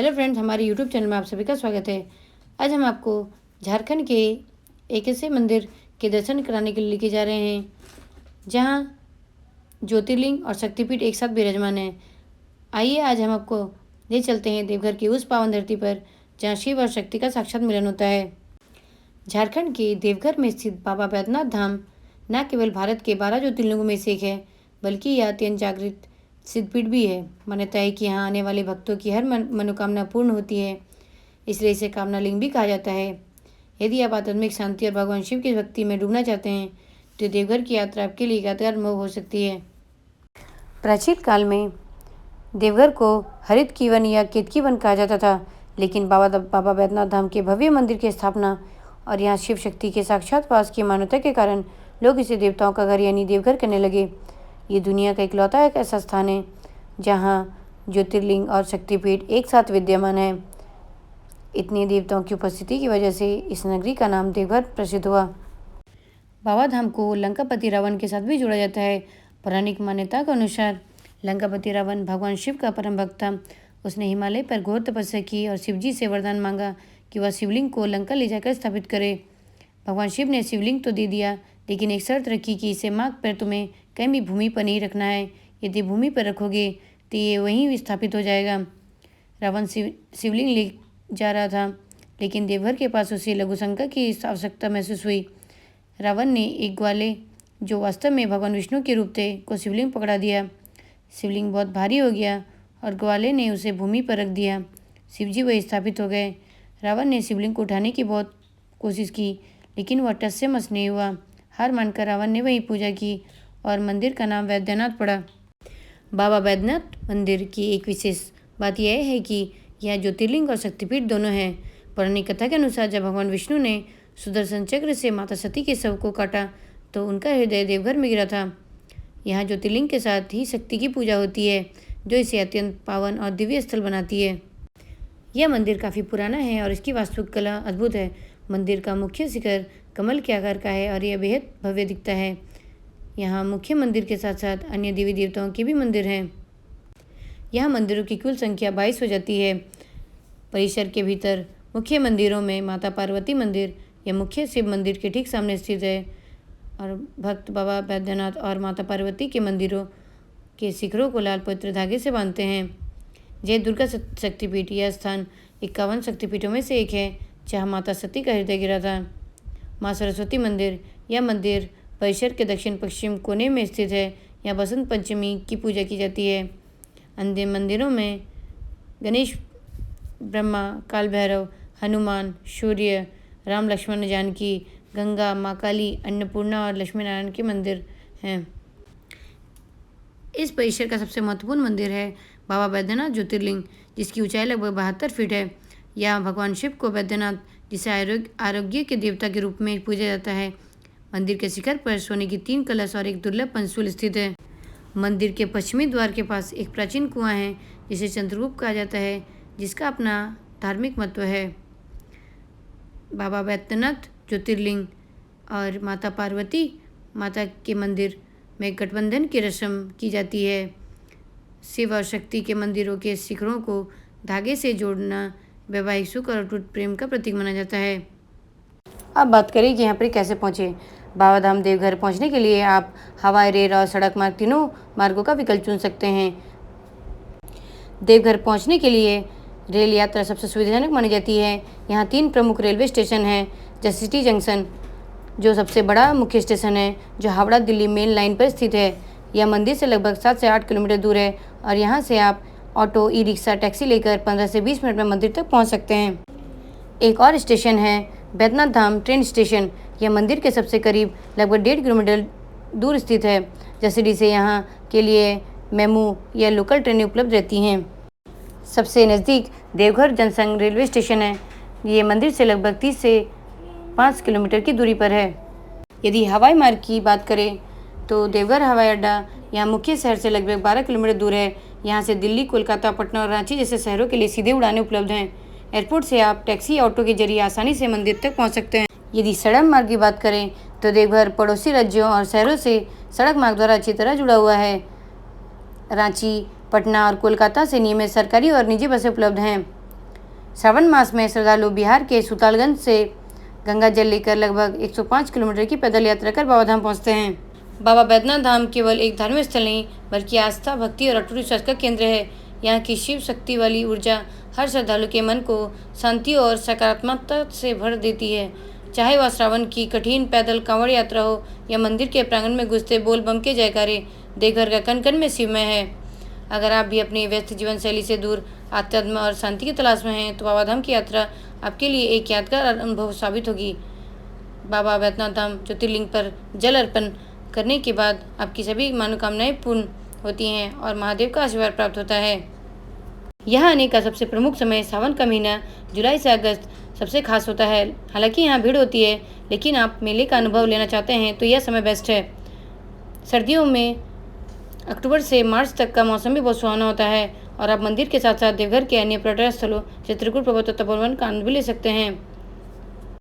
Hello friends, हमारे YouTube channel में आप सभी का स्वागत है। आज हम आपको झारखंड के एक ऐसे मंदिर के दर्शन कराने के लिए लेके जा रहे हैं जहां ज्योतिर्लिंग और शक्तिपीठ एक साथ विराजमान है। आइए आज हम आपको ले चलते हैं देवघर की उस पावन धरती पर जहां शिव और शक्ति का साक्षात मिलन होता है। झारखंड के देवघर में स्थित बाबा बैद्यनाथ धाम न केवल भारत के 12 ज्योतिर्लिंगों में से एक है, बल्कि यह अत्यंत जागृत सिद्धपीठ भी है। मान्यता है कि यहाँ आने वाले भक्तों की हर मनोकामना पूर्ण होती है, इसलिए इसे कामनालिंग भी कहा जाता है। यदि आप आध्यात्मिक शांति और भगवान शिव की भक्ति में डूबना चाहते हैं तो देवघर की यात्रा आपके लिए यादगार अनुभव हो सकती है। प्राचीन काल में देवघर को हरित की वन या केतकी वन कहा जाता था, लेकिन बाबा बैद्यनाथ धाम के भव्य मंदिर की स्थापना और यहाँ शिव शक्ति के साक्षात वास की मान्यता के कारण लोग इसे देवताओं का घर यानी देवघर कहने लगे। ये दुनिया का इकलौता एक ऐसा स्थान है जहाँ ज्योतिर्लिंग और शक्तिपीठ एक साथ विद्यमान है। इतने देवताओं की उपस्थिति की वजह से इस नगरी का नाम देवघर प्रसिद्ध हुआ। बाबा धाम को लंकापति रावण के साथ भी जोड़ा जाता है। पौराणिक मान्यता के अनुसार लंकापति रावण भगवान शिव का परम भक्त था। उसने हिमालय पर घोर तपस्या की और शिवजी से वरदान मांगा कि वह शिवलिंग को लंका ले जाकर स्थापित करे। भगवान शिव ने शिवलिंग तो दे दिया, लेकिन एक शर्त रखी कि इसे मार्ग पर तुम्हें कहीं भी भूमि पर नहीं रखना है। यदि भूमि पर रखोगे तो ये वहीं स्थापित हो जाएगा। रावण शिवलिंग ले जा रहा था, लेकिन देवघर के पास उसे लघुशंका की आवश्यकता महसूस हुई। रावण ने एक ग्वाले, जो वास्तव में भगवान विष्णु के रूप थे, को शिवलिंग पकड़ा दिया। शिवलिंग बहुत भारी हो गया और ग्वाले ने उसे भूमि पर रख दिया। शिवजी वही स्थापित हो गए। रावण ने शिवलिंग को उठाने की बहुत कोशिश की, लेकिन वह टस से मस नहीं हुआ। हार मानकर रावण ने वही पूजा की और मंदिर का नाम बैद्यनाथ पड़ा। बाबा बैद्यनाथ मंदिर की एक विशेष बात यह है कि यह ज्योतिर्लिंग और शक्तिपीठ दोनों हैं। पौराणिक कथा के अनुसार जब भगवान विष्णु ने सुदर्शन चक्र से माता सती के शव को काटा तो उनका हृदय देवघर में गिरा था। यहाँ ज्योतिर्लिंग के साथ ही शक्ति की पूजा होती है, जो इसे अत्यंत पावन और दिव्य स्थल बनाती है। यह मंदिर काफ़ी पुराना है और इसकी वास्तुकला अद्भुत है। मंदिर का मुख्य शिखर कमल के आकार का है और यह बेहद भव्य दिखता है। यहाँ मुख्य मंदिर के साथ साथ अन्य देवी देवताओं के भी मंदिर हैं। यहाँ मंदिरों की कुल संख्या 22 हो जाती है। परिसर के भीतर मुख्य मंदिरों में माता पार्वती मंदिर या मुख्य शिव मंदिर के ठीक सामने स्थित है और भक्त बाबा बैद्यनाथ और माता पार्वती के मंदिरों के शिखरों को लाल पवित्र धागे से बांधते हैं। जय दुर्गा शक्तिपीठ यह स्थान 51 शक्तिपीठों में से एक है जहाँ माता सती का हृदय गिरा था। माँ सरस्वती मंदिर यह मंदिर परिसर के दक्षिण पश्चिम कोने में स्थित है। यहाँ बसंत पंचमी की पूजा की जाती है। अन्य मंदिरों में गणेश, ब्रह्मा, काल भैरव, हनुमान, सूर्य, राम लक्ष्मण जानकी, गंगा, माँ काली, अन्नपूर्णा और लक्ष्मी नारायण के मंदिर हैं। इस परिसर का सबसे महत्वपूर्ण मंदिर है बाबा बैद्यनाथ ज्योतिर्लिंग, जिसकी ऊंचाई लगभग 72 फीट है। यहाँ भगवान शिव को बैद्यनाथ, जिसे आरोग्य के देवता के रूप में पूजा जाता है। मंदिर के शिखर पर सोने की 3 कलश और एक दुर्लभ पंचशूल स्थित है। मंदिर के पश्चिमी द्वार के पास एक प्राचीन कुआं है जिसे चंद्रगुप्त कहा जाता है, जिसका अपना धार्मिक महत्व है। बाबा बैद्यनाथ ज्योतिर्लिंग और माता पार्वती माता के मंदिर में गठबंधन की रस्म की जाती है। शिव और शक्ति के मंदिरों के शिखरों को धागे से जोड़ना वैवाहिक सुख और अटूट प्रेम का प्रतीक माना जाता है। अब बात करें कि यहाँ पर कैसे पहुँचे। बाबा धाम देवघर पहुँचने के लिए आप हवाई, रेल और सड़क मार्ग तीनों मार्गों का विकल्प चुन सकते हैं। देवघर पहुँचने के लिए रेल यात्रा सबसे सुविधाजनक मानी जाती है। यहाँ 3 प्रमुख रेलवे स्टेशन हैं। जैसे सिटी जंक्शन, जो सबसे बड़ा मुख्य स्टेशन है, जो हावड़ा दिल्ली मेन लाइन पर स्थित है। यह मंदिर से लगभग 7 से 8 किलोमीटर दूर है और यहाँ से आप ऑटो, ई रिक्शा, टैक्सी लेकर 15 से 20 मिनट में मंदिर तक पहुँच सकते हैं। एक और स्टेशन है बैद्यनाथ धाम ट्रेन स्टेशन। यह मंदिर के सबसे करीब लगभग 1.5 किलोमीटर दूर स्थित है। जैसे से यहाँ के लिए मेमू या लोकल ट्रेनें उपलब्ध रहती हैं। सबसे नज़दीक देवघर जनसंघ रेलवे स्टेशन है। ये मंदिर से लगभग 30 से 5 किलोमीटर की दूरी पर है। यदि हवाई मार्ग की बात करें तो देवघर हवाई अड्डा यहाँ मुख्य शहर से लगभग 12 किलोमीटर दूर है। यहाँ से दिल्ली, कोलकाता, पटना और रांची जैसे शहरों के लिए सीधे उड़ानें उपलब्ध हैं। एयरपोर्ट से आप टैक्सी या ऑटो के जरिए आसानी से मंदिर तक पहुँच सकते हैं। यदि सड़क मार्ग की बात करें तो देवघर पड़ोसी राज्यों और शहरों से सड़क मार्ग द्वारा अच्छी तरह जुड़ा हुआ है। रांची, पटना और कोलकाता से नियमित सरकारी और निजी बसें उपलब्ध हैं। श्रावण मास में श्रद्धालु बिहार के सुल्तानगंज से गंगा जल लेकर लगभग 105 किलोमीटर की पैदल यात्रा कर बाबा धाम पहुँचते हैं। बाबा बैद्यनाथ धाम केवल एक धार्मिक स्थल नहीं बल्कि आस्था, भक्ति और अटूट विश्वास का केंद्र है। यहाँ की शिव शक्ति वाली ऊर्जा हर श्रद्धालु के मन को शांति और सकारात्मकता से भर देती है। चाहे वह श्रावण की कठिन पैदल कांवड़ यात्रा हो या मंदिर के प्रांगण में गूंजते बोल बम के जयकारे देवघर का कण कण में शिवमय है। अगर आप भी अपनी व्यस्त जीवन शैली से दूर आध्यात्म और शांति की तलाश में हैं तो बाबा धाम की यात्रा आपके लिए एक यादगार अनुभव साबित होगी। बाबा बैद्यनाथ धाम ज्योतिर्लिंग पर जल अर्पण करने के बाद आपकी सभी मनोकामनाएं पूर्ण होती हैं और महादेव का आशीर्वाद प्राप्त होता है। यहाँ आने का सबसे प्रमुख समय सावन का महीना जुलाई से अगस्त सबसे खास होता है। हालांकि यहाँ भीड़ होती है, लेकिन आप मेले का अनुभव लेना चाहते हैं तो यह समय बेस्ट है। सर्दियों में अक्टूबर से मार्च तक का मौसम भी बहुत सुहाना होता है और आप मंदिर के साथ साथ देवघर के अन्य पर्यटन स्थलों चित्रकूट पर्वत और तपोवन का आनंद भी ले सकते हैं।